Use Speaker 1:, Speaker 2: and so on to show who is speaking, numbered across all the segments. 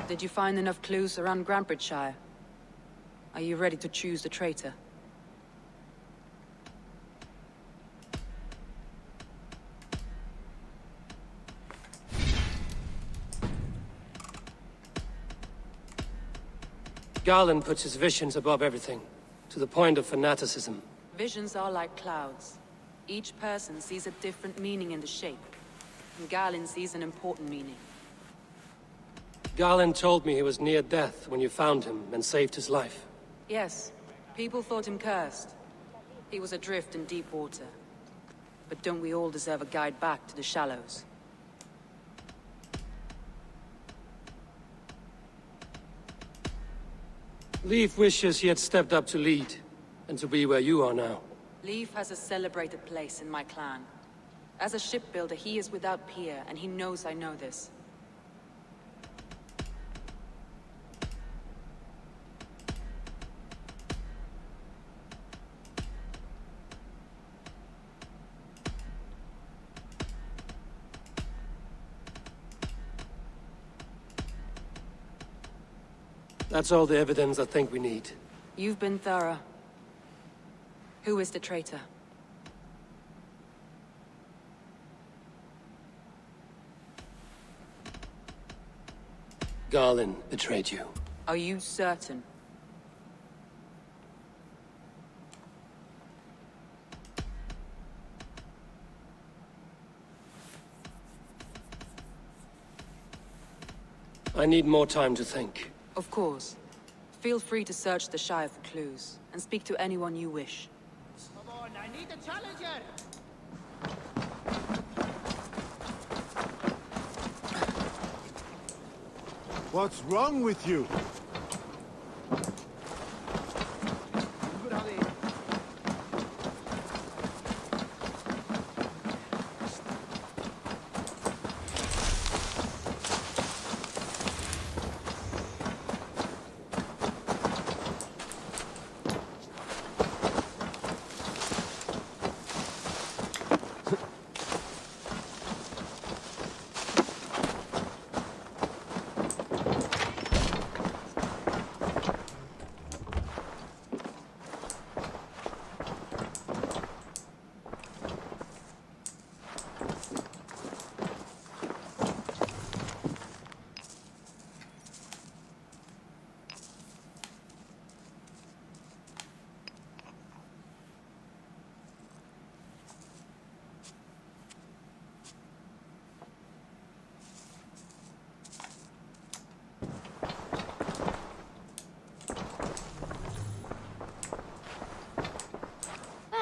Speaker 1: Did you find enough clues around Grantbridgeshire? Are you ready to choose the traitor?
Speaker 2: Garland puts his visions above everything, to the point of fanaticism.
Speaker 1: Visions are like clouds. Each person sees a different meaning in the shape. And Garland sees an important meaning.
Speaker 2: Garland told me he was near death when you found him and saved his life.
Speaker 1: Yes, people thought him cursed. He was adrift in deep water. But don't we all deserve a guide back to the shallows?
Speaker 2: Leaf wishes he had stepped up to lead, and to be where you are now.
Speaker 1: Leaf has a celebrated place in my clan. As a shipbuilder, he is without peer, and he knows I know this.
Speaker 2: That's all the evidence I think we need.
Speaker 1: You've been thorough. Who is the traitor?
Speaker 2: Garland betrayed you.
Speaker 1: Are you certain?
Speaker 2: I need more time to think.
Speaker 1: Of course. Feel free to search the Shire for clues, and speak to anyone you wish.
Speaker 3: Come on, I need a challenger!
Speaker 4: What's wrong with you?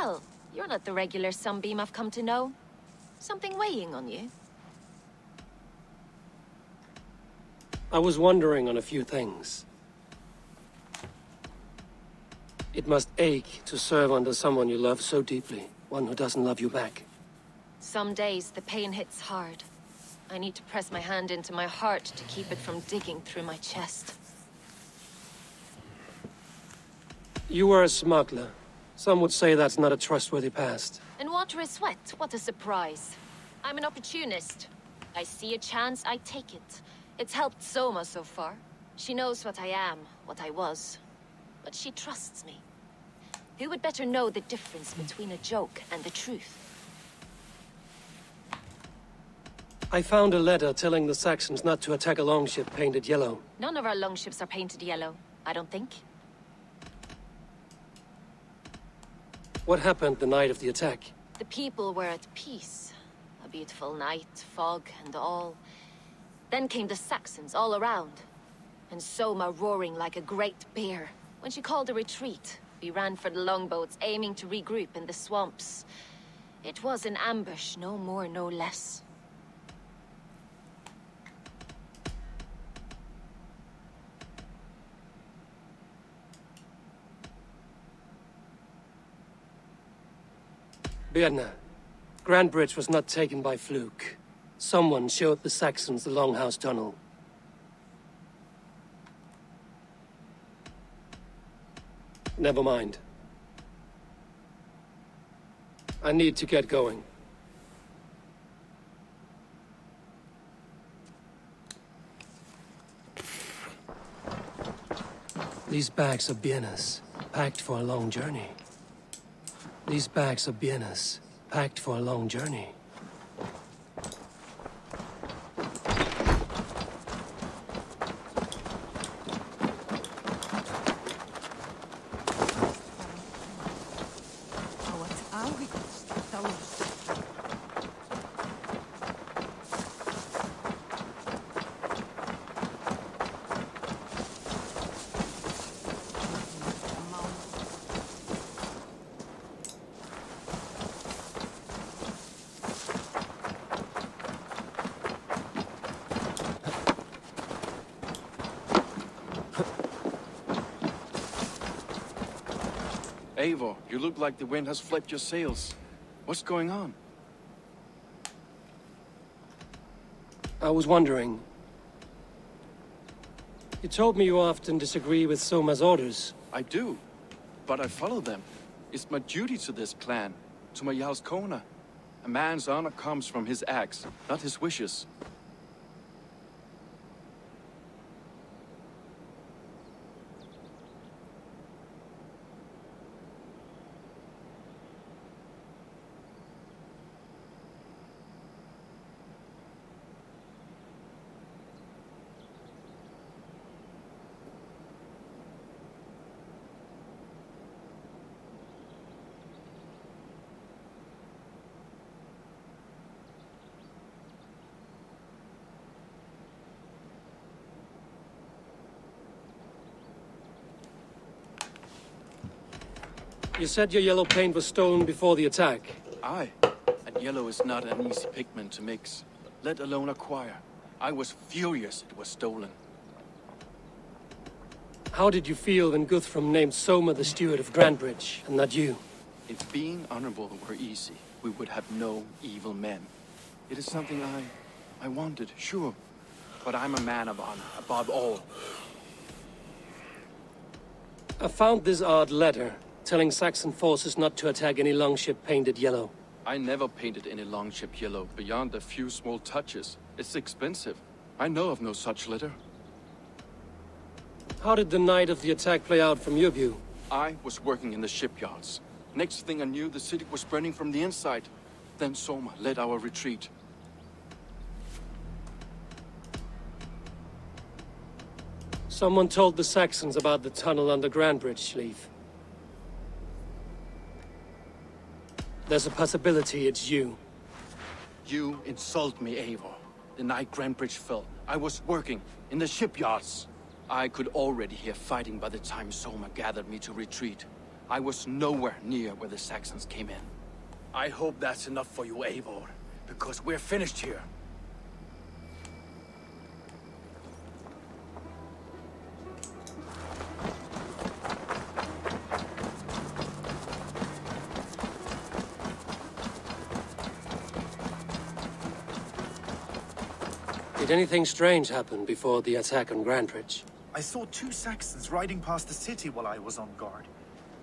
Speaker 5: Well, you're not the regular sunbeam I've come to know. Something weighing on you?
Speaker 2: I was wondering on a few things. It must ache to serve under someone you love so deeply, one who doesn't love you back.
Speaker 5: Some days the pain hits hard. I need to press my hand into my heart to keep it from digging through my chest.
Speaker 2: You were a smuggler. Some would say that's not a trustworthy past.
Speaker 5: And water is wet, what a surprise. I'm an opportunist. I see a chance, I take it. It's helped Soma so far. She knows what I am, what I was. But she trusts me. Who would better know the difference between a joke and the truth?
Speaker 2: I found a letter telling the Saxons not to attack a longship painted yellow.
Speaker 5: None of our longships are painted yellow, I don't think.
Speaker 2: What happened the night of the attack?
Speaker 5: The people were at peace. A beautiful night, fog and all. Then came the Saxons all around. And Soma roaring like a great bear. When she called a retreat, we ran for the longboats, aiming to regroup in the swamps. It was an ambush, no more, no less.
Speaker 2: Birna, Grantbridge was not taken by fluke. Someone showed the Saxons the Longhouse Tunnel. Never mind. I need to get going. These bags are bienes, packed for a long journey. These bags are bienes, packed for a long journey.
Speaker 6: Eivor, you look like the wind has flipped your sails. What's going on?
Speaker 2: I was wondering. You told me you often disagree with Soma's orders.
Speaker 6: I do, but I follow them. It's my duty to this clan, to my Jarl's Kona. A man's honor comes from his acts, not his wishes.
Speaker 2: You said your yellow paint was stolen before the attack.
Speaker 6: Aye, and yellow is not an easy pigment to mix, let alone acquire. I was furious it was stolen.
Speaker 2: How did you feel when Guthrum named Soma the steward of Grandbridge, and not you?
Speaker 6: If being honorable were easy, we would have no evil men. It is something I wanted, sure. But I'm a man of honor, above all.
Speaker 2: I found this odd letter, telling Saxon forces not to attack any longship painted yellow.
Speaker 6: I never painted any longship yellow, beyond a few small touches. It's expensive. I know of no such letter.
Speaker 2: How did the night of the attack play out from your view?
Speaker 6: I was working in the shipyards. Next thing I knew, the city was burning from the inside. Then Soma led our retreat.
Speaker 2: Someone told the Saxons about the tunnel under Grandbridge, Leaf. There's a possibility it's you.
Speaker 6: You insult me, Eivor. The night Grandbridge fell, I was working in the shipyards. I could already hear fighting by the time Soma gathered me to retreat. I was nowhere near where the Saxons came in. I hope that's enough for you, Eivor, because we're finished here.
Speaker 2: Did anything strange happen before the attack on Grandbridge?
Speaker 7: I saw two Saxons riding past the city while I was on guard.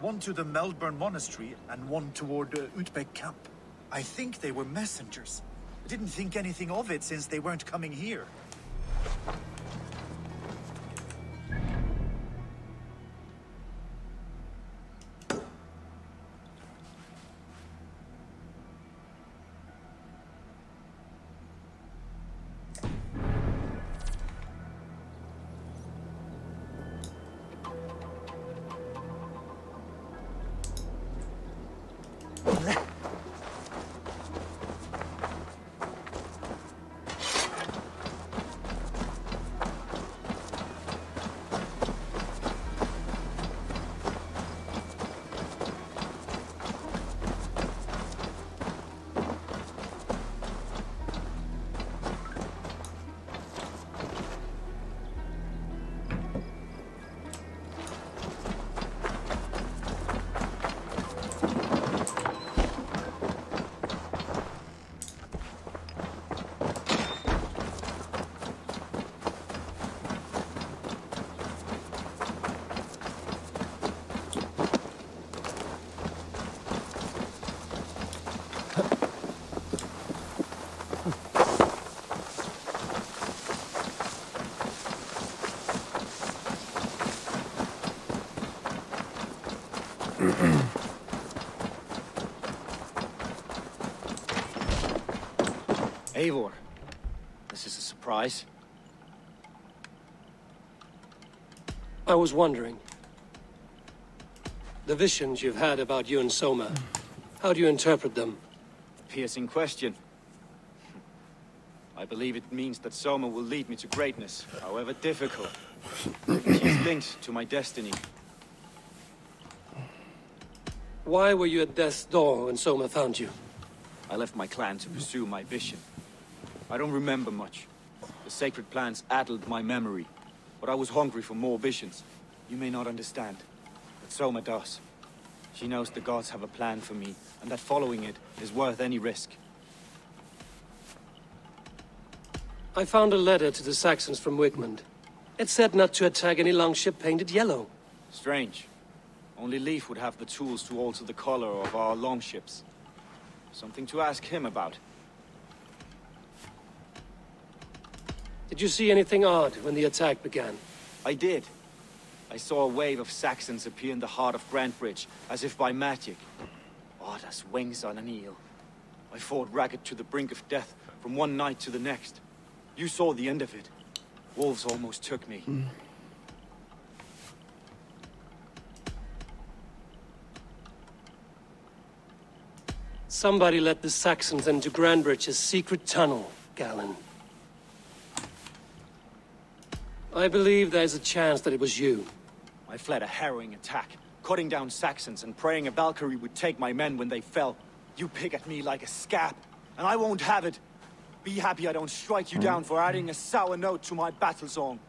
Speaker 7: One to the Melbourne Monastery and one toward Utbeck Camp. I think they were messengers. I didn't think anything of it since they weren't coming here.
Speaker 8: Eivor, this is a surprise.
Speaker 2: I was wondering. The visions you've had about you and Soma, how do you interpret them?
Speaker 8: Piercing question. I believe it means that Soma will lead me to greatness, however difficult. She's linked to my destiny.
Speaker 2: Why were you at death's door when Soma found you?
Speaker 8: I left my clan to pursue my vision. I don't remember much. The sacred plants addled my memory, but I was hungry for more visions. You may not understand, but Soma does. She knows the gods have a plan for me, and that following it is worth any risk.
Speaker 2: I found a letter to the Saxons from Wigmund. It said not to attack any longship painted yellow.
Speaker 8: Strange. Only Leif would have the tools to alter the color of our longships. Something to ask him about.
Speaker 2: Did you see anything odd when the attack began?
Speaker 8: I did. I saw a wave of Saxons appear in the heart of Grantebridge, as if by magic. Odd as wings on an eel. I fought ragged to the brink of death, from one night to the next. You saw the end of it. Wolves almost took me.
Speaker 2: Somebody let the Saxons into Grantebridge's secret tunnel, Galen. I believe there's a chance that it was you.
Speaker 8: I fled a harrowing attack, cutting down Saxons and praying a Valkyrie would take my men when they fell. You pick at me like a scab, and I won't have it. Be happy I don't strike you down for adding a sour note to my battle song.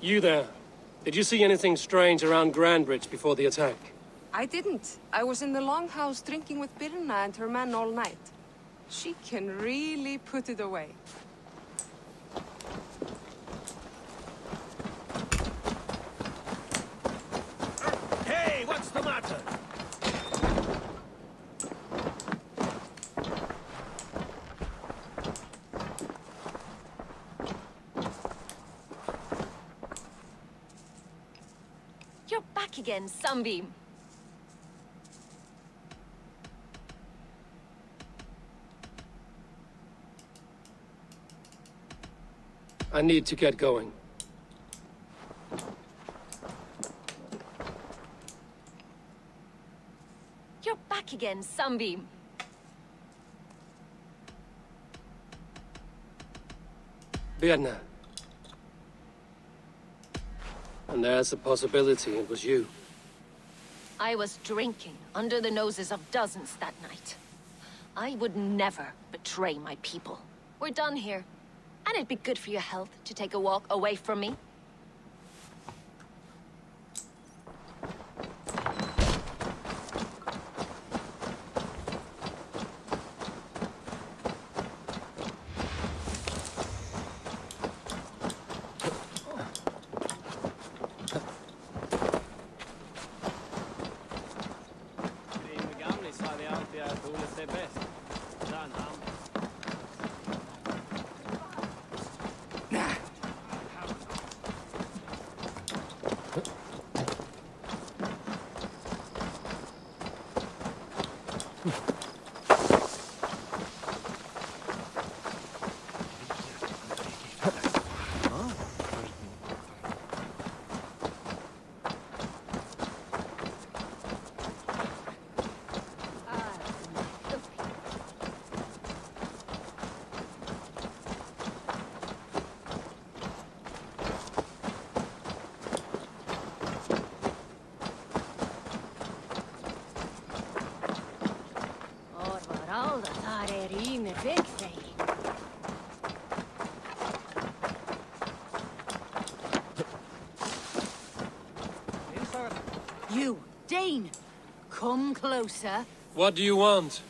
Speaker 2: You there. Did you see anything strange around Grantebridge before the attack?
Speaker 9: I didn't. I was in the longhouse drinking with Birna and her men all night. She can really put it away.
Speaker 3: Hey, what's the matter?
Speaker 5: You're back again, Sunbeam.
Speaker 2: I need to get going.
Speaker 5: You're back again, Sunbeam.
Speaker 2: Birna. And there's a possibility it was you.
Speaker 5: I was drinking under the noses of dozens that night. I would never betray my people. We're done here. And it'd be good for your health to take a walk away from me.
Speaker 10: You, Dane! Come closer.
Speaker 2: What do you want?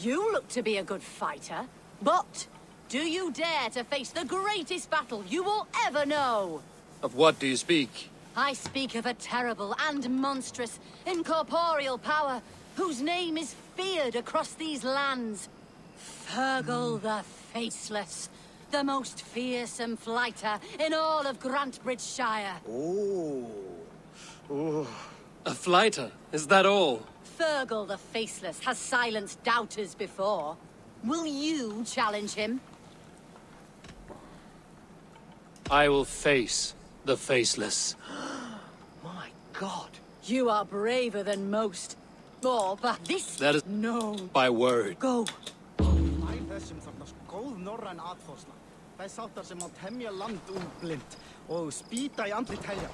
Speaker 10: You look to be a good fighter, but do you dare to face the greatest battle you will ever know?
Speaker 2: Of what do you speak?
Speaker 10: I speak of a terrible and monstrous, incorporeal power whose name is feared across these lands. Fergal the Faceless, the most fearsome fighter in all of Grantebridgeshire.
Speaker 2: A fighter? Is that all?
Speaker 10: Fergal the Faceless has silenced doubters before. Will you challenge him?
Speaker 2: I will face the Faceless.
Speaker 10: My God. You are braver than most. Oh, but this...
Speaker 2: That is...
Speaker 10: No.
Speaker 2: By word.
Speaker 10: Go.
Speaker 11: Þessum þarna góð norræn atfórsla. Það sáttar sem má temja land blind og spýta í andlit heljar.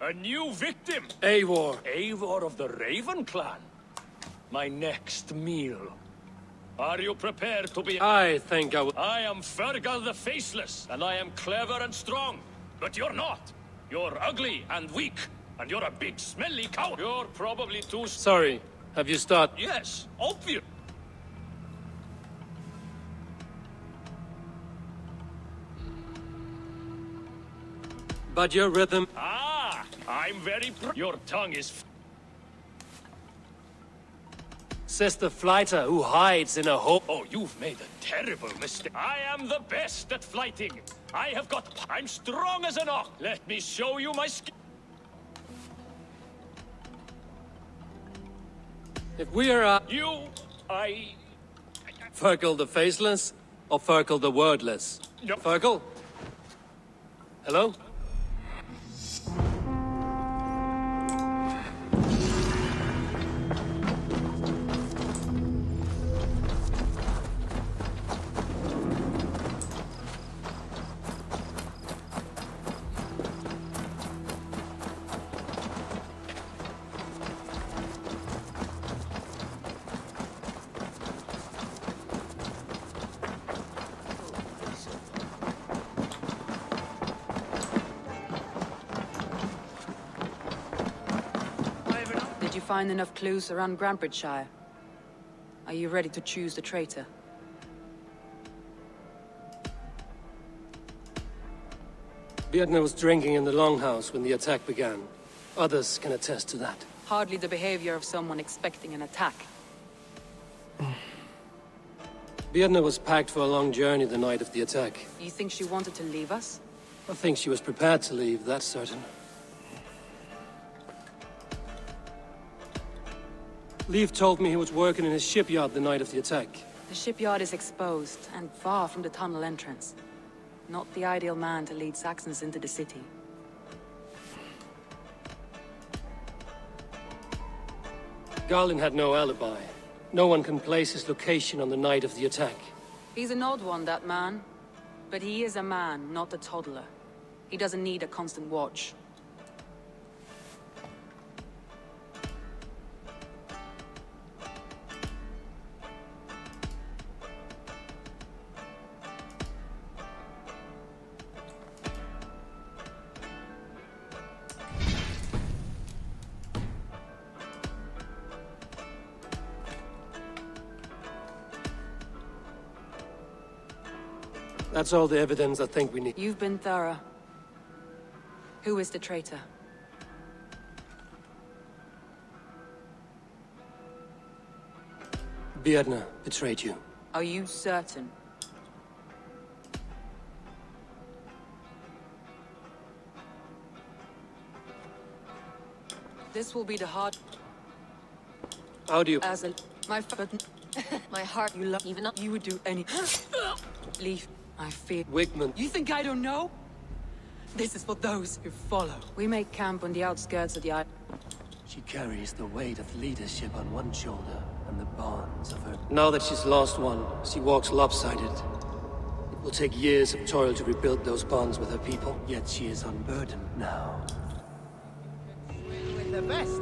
Speaker 3: A new victim!
Speaker 2: Eivor.
Speaker 3: Eivor of the Raven clan. My next meal. Are you prepared to be...
Speaker 2: I think I will...
Speaker 3: I am Fergal the Faceless, and I am clever and strong. But you're not. You're ugly and weak, and you're a big smelly cow. You're probably too...
Speaker 2: Sorry, have you started?
Speaker 3: Yes, obvious.
Speaker 2: But your rhythm...
Speaker 3: Ah, I'm very... Your tongue is...
Speaker 2: Says the fighter who hides in a hole.
Speaker 3: Oh, you've made a terrible mistake. I am the best at flighting. I have got... I'm strong as an ox. Let me show you my skill.
Speaker 2: If we are... Fergal the Faceless? Or Fergal the Wordless?
Speaker 3: No.
Speaker 2: Fergal? Hello?
Speaker 1: Did you find enough clues around Grantebridgeshire? Are you ready to choose the traitor?
Speaker 2: Björn was drinking in the longhouse when the attack began. Others can attest to that.
Speaker 1: Hardly the behavior of someone expecting an attack.
Speaker 2: Björn was packed for a long journey the night of the attack.
Speaker 1: You think she wanted to leave us?
Speaker 2: I think she was prepared to leave, that's certain. Leif told me he was working in his shipyard the night of the attack.
Speaker 1: The shipyard is exposed and far from the tunnel entrance. Not the ideal man to lead Saxons into the city.
Speaker 2: Garlin had no alibi. No one can place his location on the night of the attack.
Speaker 1: He's an odd one, that man. But he is a man, not a toddler. He doesn't need a constant watch.
Speaker 2: That's all the evidence I think we need.
Speaker 1: You've been thorough. Who is the traitor?
Speaker 2: Björn betrayed you.
Speaker 1: Are you certain? This will be the hard...
Speaker 2: How do you...
Speaker 1: As a... My foot...
Speaker 5: My heart,
Speaker 1: You love...
Speaker 5: even up.
Speaker 1: You would do any... Leaf, I fear...
Speaker 2: Wigman.
Speaker 1: You think I don't know? This is for those who follow. We make camp on the outskirts of the island.
Speaker 2: She carries the weight of leadership on one shoulder and the bonds of her... Now that she's lost one, she walks lopsided. It will take years of toil to rebuild those bonds with her people, yet she is unburdened now.
Speaker 11: With the best.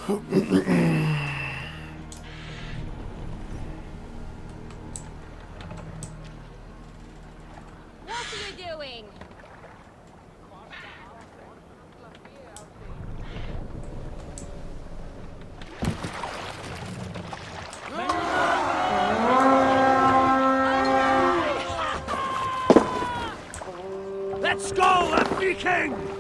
Speaker 5: Doing?
Speaker 3: Let's go, a Viking!